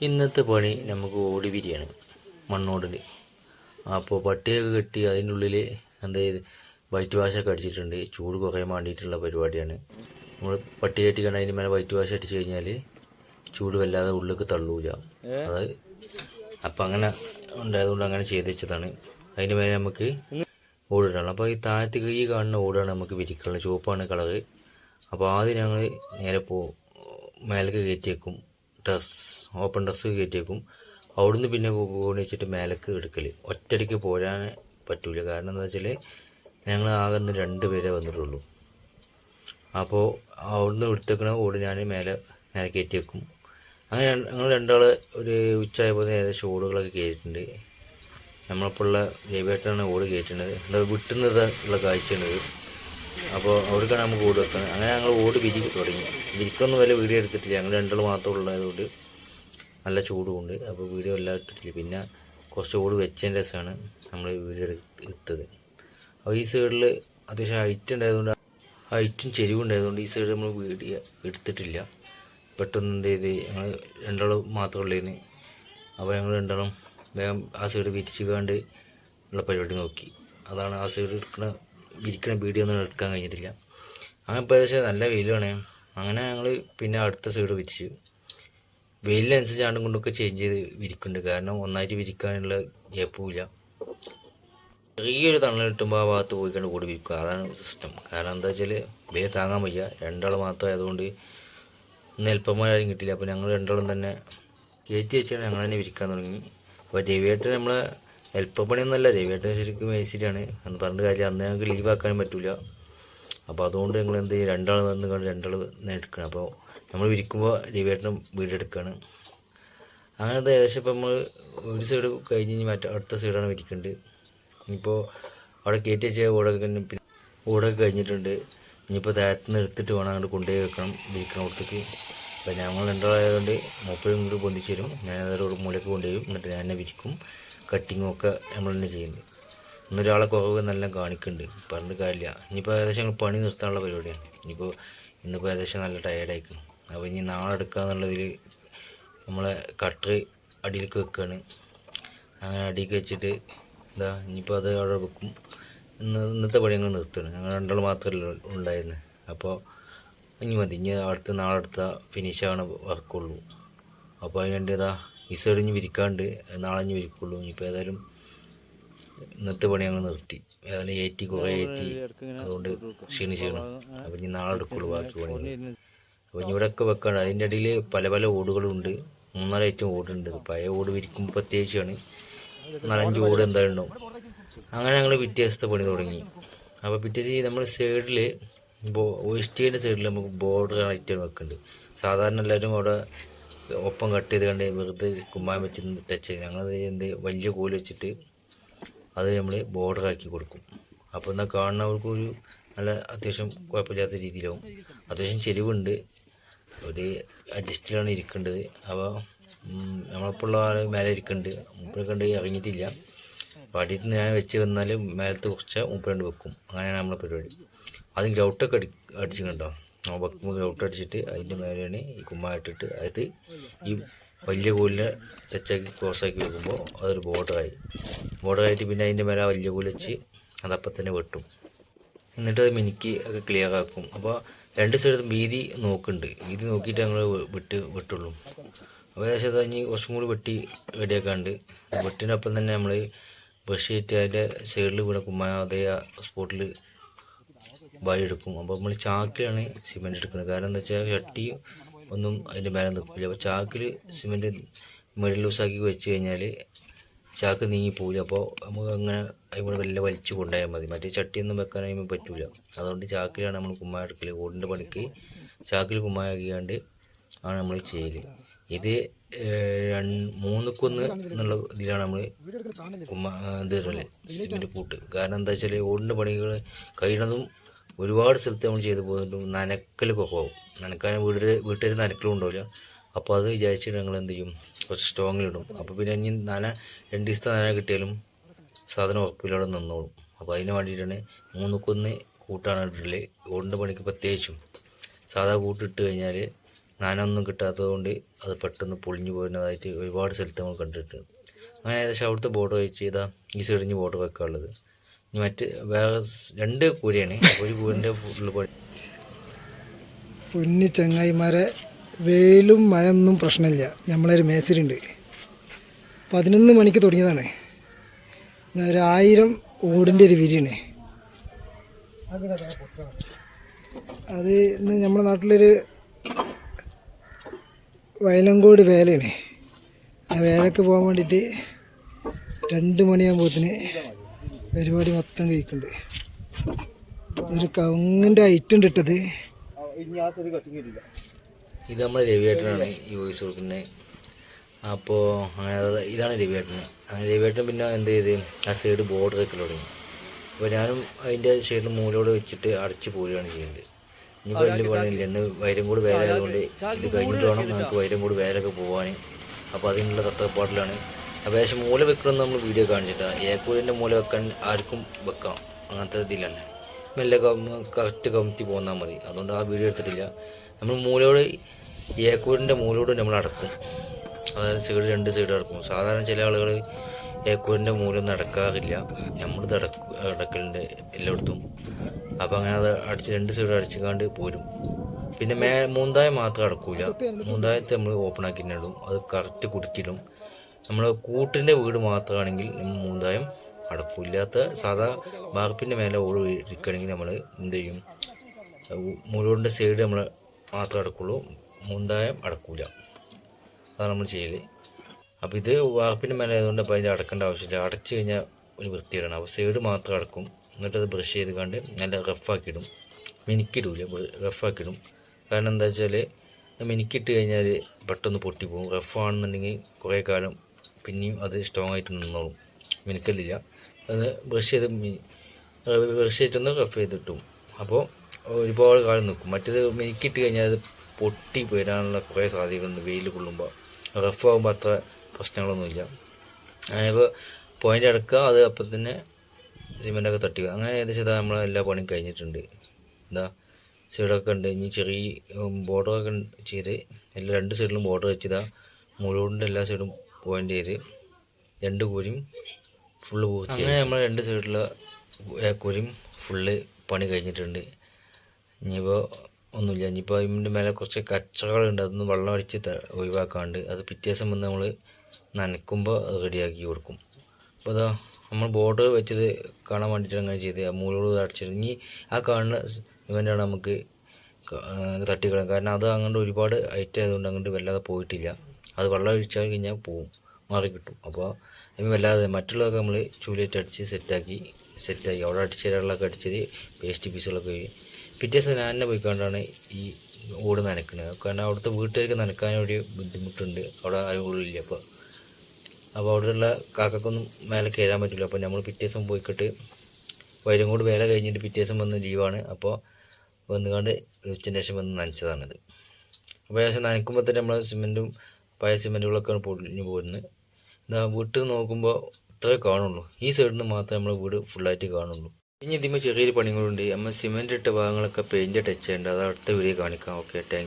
ഇന്നത്തെ പണി നമുക്ക് ഓട് വിരിയാണ്, മണ്ണോടിൽ. അപ്പോൾ പട്ടിയൊക്കെ കെട്ടി അതിൻ്റെ ഉള്ളിൽ എന്താ ചെയ്ത് വൈറ്റ് വാഷൊക്കെ അടിച്ചിട്ടുണ്ട്. ചൂട് കുറയാൻ വേണ്ടിയിട്ടുള്ള പരിപാടിയാണ്. നമ്മൾ പട്ടി കെട്ടി കണ്ട് അതിന് മേലെ വൈറ്റ് വാഷ് അടിച്ച് കഴിഞ്ഞാൽ ചൂട് വല്ലാതെ ഉള്ളിലേക്ക് തള്ളൂല. അത് അപ്പം അങ്ങനെ ഉണ്ടായതുകൊണ്ട് അങ്ങനെ ചെയ്ത് വെച്ചതാണ്. അതിന് മേലെ നമുക്ക് ഓടിടണം. അപ്പോൾ ഈ താഴത്തേക്ക് ഈ കാണുന്ന ഓടാണ് നമുക്ക് വിരിക്കുന്നത്. ചുവപ്പാണ് കളറ്. അപ്പോൾ ആദ്യം ഞങ്ങൾ നേരെ മേലേക്ക് കയറ്റി വെക്കും. ഓപ്പൺ ടെറസ് കയറ്റിയേക്കും. അവിടുന്ന് പിന്നെ കോണി വെച്ചിട്ട് മേലേക്ക് എടുക്കൽ. ഒറ്റയടിക്ക് പോരാൻ പറ്റില്ല. കാരണം എന്താ വെച്ചാൽ ഞങ്ങൾ ആകെ 2 പേരെ വന്നിട്ടുള്ളൂ. അപ്പോൾ അവിടുന്ന് എടുത്തേക്കണ ഓട് ഞാൻ നേരെ കയറ്റി വെക്കും. അങ്ങനെ ഞങ്ങൾ 2 ആൾ ഒരു ഉച്ചയായപ്പോൾ ഏകദേശം ഓടുകളൊക്കെ കയറ്റിയിട്ടുണ്ട്. നമ്മളിപ്പോൾ ഉള്ള ജൈവേട്ടനാണ് ഓട് കയറ്റുന്നത്. എന്താ വിട്ടുന്നത് ഉള്ള കാഴ്ചയാണിത്. അപ്പോൾ അവിടേക്കാണ് നമുക്ക് ഓട് വെക്കുന്നത്. അങ്ങനെ ഞങ്ങൾ ഓട് തുടങ്ങി. വിരിക്കൊന്നും വല്ല വീഡിയോ എടുത്തിട്ടില്ല. ഞങ്ങൾ 2 ആൾ മാത്രം ഉള്ളതുകൊണ്ട് നല്ല ചൂടുമുണ്ട്. അപ്പോൾ വീഡിയോ എല്ലാം എടുത്തിട്ടില്ല. പിന്നെ കുറച്ച് ഓട് വെച്ചതിൻ്റെ രസമാണ് നമ്മൾ വീഡിയോ എടുത്തത്. അപ്പോൾ ഈ സൈഡിൽ അത്യാവശ്യം ഹൈറ്റും ചെരിവുണ്ടായതുകൊണ്ട് ഈ സൈഡ് നമ്മൾ വീഡിയോ എടുത്തിട്ടില്ല. പെട്ടെന്ന് എന്ത് ചെയ്ത് ഞങ്ങൾ 2 ആൾ മാത്രമേ ഉള്ളതിന്. അപ്പോൾ ഞങ്ങൾ 2 ആളും വേഗം ആ സൈഡ് വിരിച്ചുകൊണ്ട് ഉള്ള പരിപാടി നോക്കി. അതാണ് ആ സൈഡ് വിരിക്കണ വീഡിയോ ഒന്നും എടുക്കാൻ കഴിഞ്ഞിട്ടില്ല. അങ്ങനെ ഇപ്പോൾ ഏകദേശം നല്ല വെയിലാണ്. അങ്ങനെ ഞങ്ങൾ പിന്നെ അടുത്ത സൈഡ് വിരിച്ചു. വെയിലിനനുസരിച്ച് ആണ്ടും കൊണ്ടൊക്കെ ചേഞ്ച് ചെയ്ത് വിരിക്കുന്നുണ്ട്. കാരണം ഒന്നായിട്ട് വിരിക്കാനുള്ള ഗ്യാപ്പുമില്ല. ചെറിയൊരു തണൽ കിട്ടുമ്പോൾ ആ ഭാഗത്ത് പോയിക്കൊണ്ട് കൂടി വിരിക്കുക. അതാണ് സിസ്റ്റം. കാരണം എന്താ വെച്ചാൽ വെയിൽ താങ്ങാൻ വയ്യ. 2 ആൾ മാത്രം ആയതുകൊണ്ട് ഇന്ന് ഹെൽപ്പർമാരും കിട്ടിയില്ല. അപ്പോൾ ഞങ്ങൾ 2 ആളും തന്നെ കയറ്റി വെച്ചാൽ ഞങ്ങൾ തന്നെ വിരിക്കാൻ തുടങ്ങി. അപ്പോൾ രവിയേട്ടൻ നമ്മളെ ഹെൽപ്പർ പണിയൊന്നുമല്ല, രവിയേട്ടൻ ശരിക്കും മേശിരിയാണ് എന്ന് പറഞ്ഞിട്ട് കാര്യം. അന്ന് ഞങ്ങൾക്ക് ലീവാക്കാനും പറ്റില്ല. അപ്പോൾ അതുകൊണ്ട് ഞങ്ങൾ എന്ത് ചെയ്യും, 2 ആൾ വന്ന് കണ്ട് 2 ആൾ എടുക്കണം. അപ്പോൾ നമ്മൾ വിരിക്കുമ്പോൾ രവിയേട്ടനും വീടെടുക്കുകയാണ്. അങ്ങനത്തെ ഏകദേശം ഇപ്പോൾ നമ്മൾ ഒരു സൈഡ് കഴിഞ്ഞ് അടുത്ത സൈഡാണ് വിരിക്കേണ്ടത്. ഇപ്പോൾ അവിടെ കയറ്റി വെച്ച ഓടൊക്കെ കഴിഞ്ഞിട്ടുണ്ട്. ഇനിയിപ്പോൾ താഴത്തുനിന്ന് എടുത്തിട്ട് വേണം അങ്ങോട്ട് കൊണ്ടുപോയി വെക്കണം വിരിക്കണം കൊടുത്തേക്ക്. അപ്പോൾ ഞങ്ങൾ 2 ആളായതുകൊണ്ട് മൂപ്പരും ഇങ്ങോട്ട് പൊന്തിച്ച് തരും. ഞാൻ അതോട് മൂലയ്ക്ക് കൊണ്ടുപോയി. എന്നിട്ട് ഞാൻ തന്നെ വിരിക്കും. കട്ടിങ്ങും ഒക്കെ നമ്മൾ തന്നെ ചെയ്യുന്നുണ്ട്. ഇന്നൊരാളെ കുറവ് നല്ല കാണിക്കുന്നുണ്ട്. പറഞ്ഞിട്ട് കാര്യമില്ല. ഇനിയിപ്പോൾ ഏകദേശം ഞങ്ങൾ പണി നിർത്താനുള്ള പരിപാടിയാണ്. ഇന്നിപ്പോൾ ഏകദേശം നല്ല ടയേർഡായിരിക്കണം. അപ്പോൾ ഇനി നാളെ എടുക്കാമെന്നുള്ളതിൽ നമ്മളെ കട്ടർ അടിയിലേക്ക് വെക്കുകയാണ്. അങ്ങനെ അടിയിലേക്ക് വെച്ചിട്ട് ഇനിയിപ്പോൾ അത് അവിടെ വെക്കും. ഇന്നത്തെ പണി ഞങ്ങൾ നിർത്തുകയാണ്. ഞങ്ങൾ 2 ആൾ മാത്രമല്ല ഉണ്ടായിരുന്നത്. അപ്പോൾ ഇനി മതി. ഇനി നാളെ അടുത്ത ഫിനിഷാണ് വർക്കുള്ളൂ. അപ്പോൾ അതിനുണ്ട് ഈ സൈഡ് ഇനി വിരിക്കാണ്ട് നാളെ ഇനി വിരിക്കുള്ളൂ. ഇനിയിപ്പോൾ ഏതായാലും ഇന്നത്തെ പണി ഞങ്ങൾ നിർത്തി. ഏതായാലും കുറേ അതുകൊണ്ട് ക്ഷീണിക്കണം. അപ്പോൾ ഇനി നാളെ എടുക്കുള്ളൂ ബാക്കി പണികൾ. അപ്പോൾ ഇനി ഇവിടെയൊക്കെ വെക്കാണ്ട്. അതിൻ്റെ ഇടയിൽ പല പല ഓടുകളുണ്ട്. 3-4 ഐറ്റം ഓടുണ്ട്. പഴയ ഓട് വിരിക്കുമ്പോൾ പ്രത്യേകിച്ചാണ് 4-5 ഓട് എന്തായാലും ഉണ്ടാവും. അങ്ങനെ ഞങ്ങൾ പിറ്റേ ദിവസത്തെ പണി തുടങ്ങി. അപ്പോൾ പിറ്റേ ദിവസം നമ്മൾ സൈഡിൽ ഇഷ്ടികേൻ്റെ സൈഡിൽ നമുക്ക് ബോർഡർ കണക്റ്റ് വെക്കുന്നുണ്ട്. സാധാരണ എല്ലാവരും അവിടെ ഒപ്പം കട്ട് ചെയ്ത് കണ്ട് വെറുതെ കുമ്മായം വെച്ച് ടച്ച്. ഞങ്ങളത് വലിയ കോല് വെച്ചിട്ട് അത് നമ്മൾ ബോർഡറാക്കി കൊടുക്കും. അപ്പോൾ എന്നാൽ കാണുന്നവർക്ക് ഒരു നല്ല അത്യാവശ്യം കുഴപ്പമില്ലാത്ത രീതിയിലാവും. അത്യാവശ്യം ചെരിവുണ്ട്. ഒരു അഡ്ജസ്റ്റിലാണ് ഇരിക്കേണ്ടത്. അപ്പോൾ നമ്മളിപ്പോൾ ഉള്ള ആൾ മേലെ ഇരിക്കുന്നുണ്ട്. മൂപ്പരെ കണ്ട് ഇറങ്ങിയിട്ടില്ല. അപ്പോൾ അടിയിൽ നിന്ന് ഞാൻ വെച്ച് വന്നാൽ മേലത്ത് കുറച്ച് മൂപ്പരണ്ട് വെക്കും. അങ്ങനെയാണ് നമ്മളെ പരിപാടി. ആദ്യം ഗ്രൗട്ടൊക്കെ അടിച്ചിട്ടുണ്ടോ. വെക്കുമ്പോൾ ഗ്രൗട്ട് അടിച്ചിട്ട് അതിൻ്റെ മേലെയാണ് ഈ കുമ്മായിട്ടിട്ട് അത് ഈ വലിയ കോലിനെ ടച്ചാക്കി ക്രോസാക്കി വെക്കുമ്പോൾ അതൊരു ബോർഡറായിട്ട് പിന്നെ അതിൻ്റെ മേലെ വലിയ കോല് വെച്ച് അതപ്പം തന്നെ വെട്ടും. എന്നിട്ട് അത് മിനുക്കി ഒക്കെ ക്ലിയർ ആക്കും. അപ്പോൾ 2 സൈഡും വീതി നോക്കുന്നുണ്ട്. വീതി നോക്കിയിട്ട് ഞങ്ങൾ വെട്ടുള്ളൂ. അപ്പോൾ ഏകദേശം അത് ഇനി കുറച്ചും കൂടി വെട്ടി റെഡിയാക്കാണ്ട് വെട്ടിനൊപ്പം തന്നെ നമ്മൾ ബ്രഷ് ചെയ്തിട്ട് അതിൻ്റെ സൈഡിൽ വീണ കുമ്മായ അതേ സ്പോട്ടിൽ എടുക്കും. അപ്പോൾ നമ്മൾ ചാക്കിലാണ് സിമെൻറ്റ് എടുക്കുന്നത്. കാരണം എന്താ വെച്ചാൽ ചട്ടി ഒന്നും അതിൻ്റെ മേലെ നിൽക്കില്ല. അപ്പോൾ ചാക്കിൽ സിമെൻറ്റ് മിഡിൽ ലൂസാക്കി വെച്ച് കഴിഞ്ഞാൽ ചാക്ക് നീങ്ങിപ്പോവില്ല. അപ്പോൾ നമുക്ക് അങ്ങനെ അതിവിടെ വല്ല വലിച്ചു കൊണ്ടുപോയാൽ മതി. മറ്റേ ചട്ടിയൊന്നും വെക്കാനായി പറ്റില്ല. അതുകൊണ്ട് ചാക്കിലാണ് നമ്മൾ കുമ്മായ എടുക്കൽ. ഓടിൻ്റെ പണിക്ക് ചാക്കിൽ കുമ്മായ ആക്കിയാണ്ട് ആണ് നമ്മൾ ചെയ്യൽ. ഇത് 3-1 എന്നുള്ള ഇതിലാണ് നമ്മൾ ഇടല് സിമെൻറ്റ് കൂട്ട്. കാരണം എന്താ വെച്ചാൽ ഓടിൻ്റെ പണികൾ കഴിയുന്നതും ഒരുപാട് സ്ഥലത്ത് നമ്മൾ ചെയ്ത് പോകുന്നുണ്ട്. നനക്കൽ കുറവാകും. നനക്കാൻ വീട്ടിൽ നനക്കലും ഉണ്ടാവില്ല. അപ്പോൾ അത് വിചാരിച്ചിട്ട് ഞങ്ങൾ എന്ത് ചെയ്യും, കുറച്ച് സ്ട്രോങ്ങിലിടും. അപ്പോൾ പിന്നെ ഇനി 2 ദിവസത്തെ നന കിട്ടിയാലും സാധനം ഉറപ്പില്ലാതെ നിന്നോളും. അപ്പോൾ അതിന് വേണ്ടിയിട്ടാണ് 3-1 കൂട്ടാണ് ഇടല്. ഓടിൻ്റെ പണിക്ക് പ്രത്യേകിച്ചും. സാധാ കൂട്ടിട്ട് കഴിഞ്ഞാൽ നനൊന്നും കിട്ടാത്തത് കൊണ്ട് അത് പെട്ടെന്ന് പൊളിഞ്ഞു പോരുന്നതായിട്ട് ഒരുപാട് സ്ഥലത്ത് നമ്മൾ കണ്ടിട്ടുണ്ട്. അങ്ങനെ ഏകദേശം അവിടുത്തെ ബോർഡർ വെച്ച് ഇതാ ഈ സൈഡിഞ്ഞ് ബോർഡർ വെക്കാനുള്ളത്. ഇനി മറ്റ് വേറെ 2 കൂരയാണ്. ഒരു കൂരിൻ്റെ ഫുള്ള് പൊന്നി ചങ്ങായിമാരെ, വെയിലും മഴയൊന്നും പ്രശ്നമില്ല. നമ്മളൊരു മേസ്തിരി ഉണ്ട്, 11 മണിക്ക് തുടങ്ങിയതാണ്. 1000 ഓടിൻ്റെ ഒരു വിരിയാണ് അത്. ഇന്ന് നമ്മുടെ നാട്ടിലൊരു വയലങ്കോട് വേലയാണ്. ആ വേലക്ക് പോകാൻ വേണ്ടിയിട്ട് 2 മണിയാകുമ്പോഴത്തേന് പരിപാടി മൊത്തം കഴിക്കുന്നുണ്ട്. ഒരു കവുങ്ങിൻ്റെ ഐറ്റം ഇട്ടത്. ഇത് നമ്മൾ രവിയേട്ടനാണ് ഈ വോയിസ് കൊടുക്കുന്നത്. അപ്പോൾ അങ്ങനെ ഇതാണ് രവിയേട്ടന്. അങ്ങനെ രവിയേട്ടൻ പിന്നെ എന്ത് ചെയ്ത് ആ സൈഡ് ബോർഡർ വെക്കൽ തുടങ്ങി. അപ്പോൾ ഞാനും അതിൻ്റെ സൈഡിൽ മൂലോട് വെച്ചിട്ട് അടച്ച് പോരുകയാണ് ചെയ്യുന്നത്. ഇനിയിപ്പോൾ വലിയ പണിയില്ല. ഇന്ന് വൈരങ്കോട് വേല ആയതുകൊണ്ട് ഇത് കഴിഞ്ഞിട്ട് വേണം നമുക്ക് വൈരങ്കോട് വേലൊക്കെ പോകാൻ. അപ്പോൾ അതിനുള്ള തത്രപ്പാടിലാണ്. അപേക്ഷ മൂല വെക്കണമെന്ന് നമ്മൾ വീഡിയോ കാണിച്ചിട്ടാണ്. ഏക്കൂരിൻ്റെ മൂല വെക്കാൻ ആർക്കും വെക്കാം, അങ്ങനത്തെ ഇതിലല്ലേ. മെല്ലെ കറക്റ്റ് കമത്തി പോന്നാൽ മതി. അതുകൊണ്ട് ആ വീഡിയോ എടുത്തിട്ടില്ല. നമ്മൾ മൂലോട് ഏക്കൂരിൻ്റെ മൂലോട് നമ്മൾ അടക്കും. അതായത് സൈഡ് 2 സൈഡ് അടക്കും. സാധാരണ ചില ആളുകൾ ഏക്കൂരിൻ്റെ മൂലൊന്നും അടക്കാറില്ല. നമ്മളിത് അടക്കലുണ്ട് എല്ലായിടത്തും. അപ്പോൾ അങ്ങനെ അത് അടിച്ച് 2 സൈഡ് അടിച്ചുകൊണ്ട് പോരും. പിന്നെ മൂന്തായം മാത്രം അടക്കൂല. മൂന്തായത്തെ നമ്മൾ ഓപ്പൺ ആക്കിയിടും. അത് കറക്റ്റ് കുടുക്കിയിടും. നമ്മൾ കൂട്ടിൻ്റെ വീട് മാത്രമാണെങ്കിൽ നമ്മൾ മൂന്തായം അടക്കും. ഇല്ലാത്ത സാധാ വാർപ്പിൻ്റെ മേലെ ഓട് ഇരിക്കണമെങ്കിൽ നമ്മൾ എന്ത് ചെയ്യും, മൂലോടിൻ്റെ സൈഡ് നമ്മൾ മാത്രമേ അടക്കുള്ളൂ, മൂന്തായം അടക്കൂല. അതാണ് നമ്മൾ ചെയ്യൽ. അപ്പോൾ ഇത് വാർപ്പിൻ്റെ മേലെ ആയതുകൊണ്ട് അപ്പോൾ അതിൻ്റെ അടക്കേണ്ട ആവശ്യമില്ല. അടച്ചു കഴിഞ്ഞാൽ ഒരു വൃത്തിയിടണം. അപ്പോൾ സൈഡ് മാത്രം അടക്കും. എന്നിട്ടത് ബ്രഷ് ചെയ്ത് കണ്ട് നല്ല റഫാക്കിയിടും. മിനുക്കിയിടൂല, റഫാക്കിയിടും. കാരണം എന്താ വെച്ചാൽ മിനുക്കിയിട്ട് കഴിഞ്ഞാൽ പെട്ടെന്ന് പൊട്ടിപ്പോകും. റഫാണെന്നുണ്ടെങ്കിൽ കുറേ കാലം പിന്നെയും അത് സ്ട്രോങ് ആയിട്ട് നിന്നോളും. മിനുക്കലില്ല. അത് ബ്രഷ് ചെയ്തിട്ടൊന്ന് റഫ് ചെയ്തിട്ടും അപ്പോൾ ഒരുപാട് കാലം നിൽക്കും. മറ്റേത് മിനുക്കിയിട്ട് കഴിഞ്ഞാൽ അത് പൊട്ടി വരാനുള്ള കുറേ സാധ്യതകളുണ്ട്. വെയിൽ കൊള്ളുമ്പോൾ റഫാകുമ്പോൾ അത്ര പ്രശ്നങ്ങളൊന്നുമില്ല. അങ്ങനെയിപ്പോൾ പോയിൻ്റ് അടക്കുക, അത് അപ്പം തന്നെ സിമെൻ്റൊക്കെ തട്ടുക. അങ്ങനെ ഏകദേശം ഇതാ നമ്മളെ എല്ലാ പണിയും കഴിഞ്ഞിട്ടുണ്ട്. എന്താ സൈഡൊക്കെ ഉണ്ട്. ഇനി ചെറിയ ബോർഡറൊക്കെ ചെയ്ത് എല്ലാ 2 സൈഡിലും ബോർഡർ വെച്ചതാ മുഴുവൻ്റെ എല്ലാ സൈഡും പോയിൻ്റ് ചെയ്ത് 2 കൂരിയും ഫുള്ള് പൂർത്തി. അങ്ങനെ നമ്മൾ 2 സൈഡിലുള്ള കൂരിയും ഫുള്ള് പണി കഴിഞ്ഞിട്ടുണ്ട്. ഇനിയിപ്പോൾ ഒന്നുമില്ല. ഇനിയിപ്പോൾ അതിൻ്റെ മേലെ കുറച്ച് കച്ചകളുണ്ട്. അതൊന്ന് വെള്ളം അടിച്ച് ഒഴിവാക്കാണ്ട് അത് പിറ്റേ ദിവസം വന്ന് നമ്മൾ നനയ്ക്കുമ്പോൾ അത് റെഡിയാക്കി കൊടുക്കും. അപ്പോൾ അതാ നമ്മൾ ബോർഡർ വെച്ചത് കാണാൻ വേണ്ടിയിട്ട് അങ്ങനെ ചെയ്ത് ആ മൂലോട് അടച്ചിട്ട് ഇനി ആ കാണുന്ന ഇവൻ്റാണ് നമുക്ക് തട്ടിക്കളയാം. കാരണം അത് അങ്ങോട്ട് ഒരുപാട് ഹൈറ്റ് ആയതുകൊണ്ട് അങ്ങോട്ട് വല്ലാതെ പോയിട്ടില്ല. അത് വെള്ളം ഒഴിച്ചാൽ കഴിഞ്ഞാൽ പോവും, മാറി കിട്ടും. അപ്പോൾ അതിന് വല്ലാതെ മറ്റുള്ളതൊക്കെ നമ്മൾ ചൂലേറ്റ് അടിച്ച് സെറ്റാക്കി അവിടെ അടിച്ച് തരാനുള്ളതൊക്കെ അടിച്ചത് വേസ്റ്റ് പീസുകളൊക്കെ പിറ്റേ ദിവസം ഞാൻ തന്നെ പോയിക്കൊണ്ടാണ് ഈ ഓട് നനയ്ക്കുന്നത്. കാരണം അവിടുത്തെ വീട്ടുകാർക്ക് നനയ്ക്കാനൊരു ബുദ്ധിമുട്ടുണ്ട്. അവിടെ ആരും ഉള്ളില്ല. അപ്പോൾ അവിടെയുള്ള കാക്കൊന്നും മേലെ കയറാൻ പറ്റില്ല. അപ്പോൾ നമ്മൾ പിറ്റേ ദിവസം പോയിക്കിട്ട് വൈരങ്കോട് വേല കഴിഞ്ഞിട്ട് പിറ്റേ ദിവസം വന്ന് ലീവാണ്. അപ്പോൾ വന്നുകൊണ്ട് ഉച്ചൻ്റെ ശേഷം വന്ന് നനച്ചതാണിത്. അപ്പോൾ ഏകദേശം നനയ്ക്കുമ്പോൾ തന്നെ നമ്മൾ സിമെൻറ്റും പഴയ സിമെൻറ്റുകളൊക്കെയാണ് പൊളിഞ്ഞ് പോരുന്നത്. എന്താ വീട്ടിൽ നോക്കുമ്പോൾ ഇത്രേ കാണുള്ളൂ. ഈ സൈഡിൽ നിന്ന് മാത്രമേ നമ്മൾ വീട് ഫുള്ളായിട്ട് കാണുള്ളൂ. ഇനി ഇതിന്മേൽ ചെറിയൊരു പണികളുണ്ട്. നമ്മൾ സിമെൻറ്റ് ഇട്ട ഭാഗങ്ങളൊക്കെ പെയിൻറ്റ് ടച്ച് ചെയ്യേണ്ടത്. അത് അടുത്ത വീഡിയോ കാണിക്കാം. Okay, thank you.